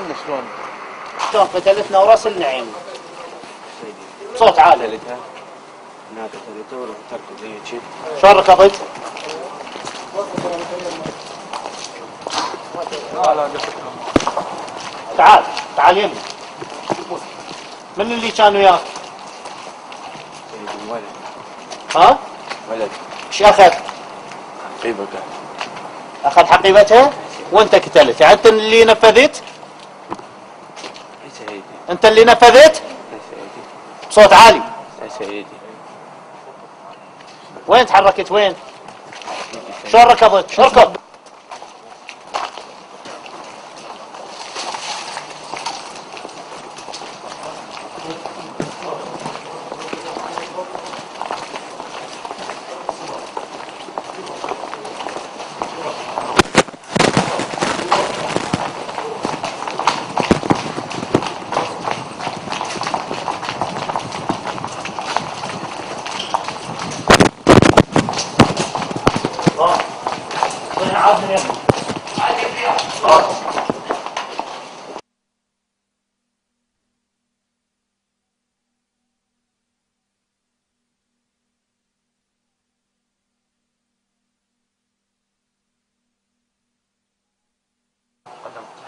عنا شلون؟ شلون قتلتنا وراس النعيم صوت عالي. قتلتها هناك قتلتها وركبت زي هيك. شلون ركضت؟ تعال يمي. من اللي كان وياك؟ ولد. ها؟ ولد. ايش اخذ؟ حقيبته. اخذ حقيبتها؟ وانت قتلت، يعني انت اللي نفذت؟ يا سيدي. انت اللي نفذت؟ يا سيدي. بصوت عالي. يا سيدي. وين تحركت وين؟ شلون ركضت؟ اركض.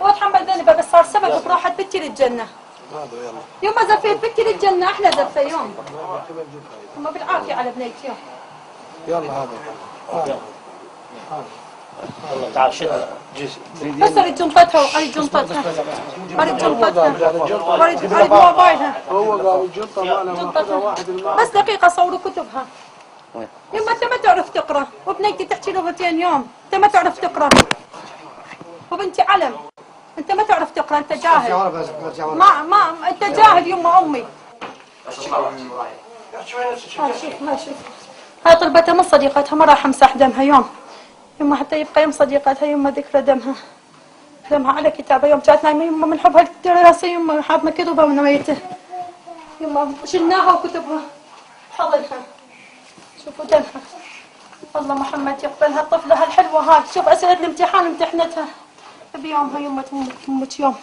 هو تحمل ذنبه بس صار سبب بروحة بنتي للجنة. يوم ما زفيت بنتي للجنة أحلى زفة يوم. ثم بالعافية على بنيتي يوم. يلا هذا. يلا تعال شد. بس أريد جنطتها وأريد جنطتها. أريد جنطتها. أريد موبايلها. هو قال الجنطة مالها واحد بس دقيقة صوروا كتبها. يما أنت ما تعرف تقرأ وبنيتي تحكي لغتين يوم. أنت ما تعرف تقرأ. وبنتي علم. أنت ما تعرف تقرأ، أنت جاهل. ما أنت جاهل يما أمي. هاي طلبتها من صديقتها، ما راح أمسح دمها يوم. يما حتى يبقى يوم صديقتها يما ذكرى دمها على كتابها يوم كانت نايمة يما من حبها الدراسة يما حاطنا كتبها من ميته. يما شلناها وكتبها حضنها. شوفوا دمها. الله محمد يقبلها طفلها الحلوة هاي. شوف أسئلة الامتحان امتحنتها بيومها يما تموت يوم.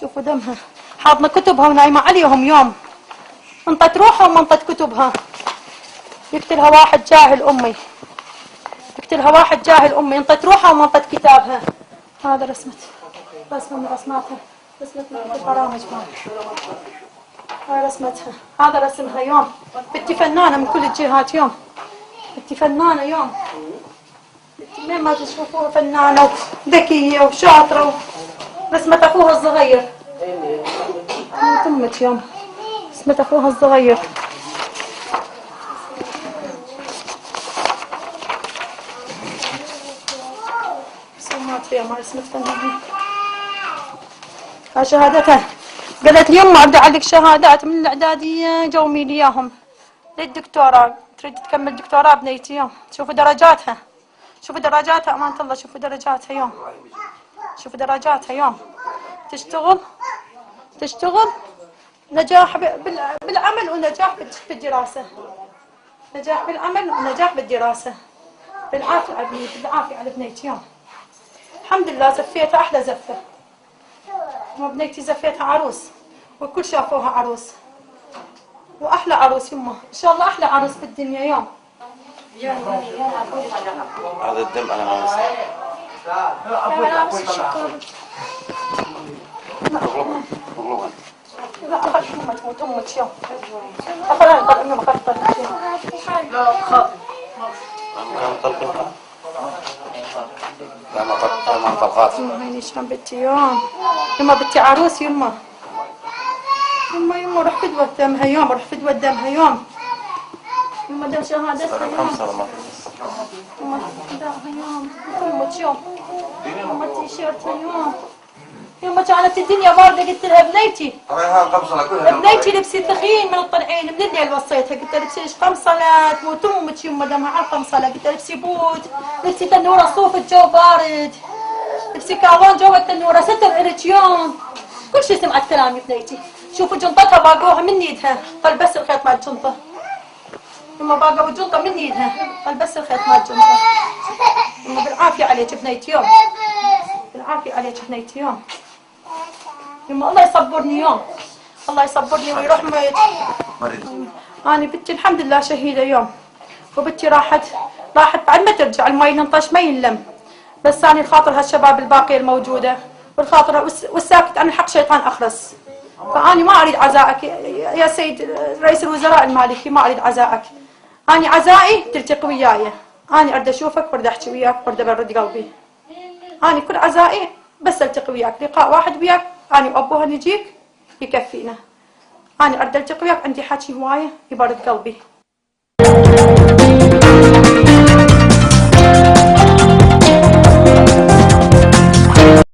شوفوا دمها. حاضنة كتبها ونايمة عليهم يوم. انطت روحها وما انطت كتبها. يقتلها واحد جاهل أمي. يقتلها واحد جاهل أمي. انطت روحها وما انطت كتابها. هذا رسمة من رسماتها. رسمة من البرامج هاي رسمتها. هذا رسمها يوم. بنتي فنانة من كل الجهات يوم. بنتي فنانة يوم. مين ما تشوفوها فنانة وذكية وشاطرة. رسمة أخوها الصغير. تمت يوم. رسمة أخوها الصغير. رسمات فيها ما رسمت فنانة. ها شهادتها. قالت لي يما أبدأ عليك شهادات من الإعدادية جومي لي إياهم للدكتوراه. تريد تكمل دكتوراه بنيتي يوم. شوفوا درجاتها. شوفوا درجاتها أمانة الله. شوفوا درجاتها يوم. شوفوا درجاتها يوم. تشتغل نجاح بالعمل ونجاح بالدراسة. نجاح بالعمل ونجاح بالدراسة. بالعافية على بنيتي. بالعافية على بنيتي يوم. الحمد لله زفيتها أحلى زفة. يما بنيتي زفيتها عروس والكل شافوها عروس. وأحلى عروس يما. إن شاء الله أحلى عروس بالدنيا يوم. هذا الدم أنا ما مسح. أنا بس الشكر. لا أخذ يما تموت أمك يوم. أخذ أنا طلع يوم أخذ طلع. لا خاف. كم طلقتها؟ لا ما طلقات. هيني شلون بنتي يوم. يما بنتي عروس يما. يما روح فدوة دمها يوم. روح فدوة دمها يوم. يما دم شهادتها يوم. يما دمها يوم. تمت يوم. يما تيشيرتها يوم. يما كانت الدنيا باردة قلت لها بنيتي. بنيتي لبسي ثخين من الطلعين من الليل وصيتها قلت لها لبسي ايش قمصلة تموت امك يما دمها على القمصلة. قلت لها لبسي بوت. لبسي تنورة صوف الجو بارد. لبسي كاظون جو التنورة ستر الك يوم. كل شيء سمعت كلامي بنيتي. شوفوا جنطتها باقوها من يدها. قال بس الخيط مال الجنطة. يما باقوا الجنطة من يدها. قال بس الخيط مال الجنطة. يما بالعافية عليك بنيتي يوم. بالعافية عليك بنيتي يوم. يما الله يصبرني يوم، الله يصبرني ويروح ميت. أنا بنتي الحمد لله شهيدة يوم، وبنتي راحت بعد ما ترجع المي ينطش ما ينلم، بس أنا الخاطر هالشباب الباقية الموجودة والخاطر والساكت عن الحق شيطان أخرس. فأنا ما أريد عزائك يا سيد رئيس الوزراء المالكي، ما أريد عزائك. أنا عزائي تلتقي وياي، أنا أريد أشوفك وأريد أحكي وياك وأريد أبرد قلبي. أنا كل عزائي بس ألتقي وياك، لقاء واحد وياك أنا وأبوها نجيك يكفينا. أنا أريد ألتقي وياك، عندي حكي هواية يبرد قلبي.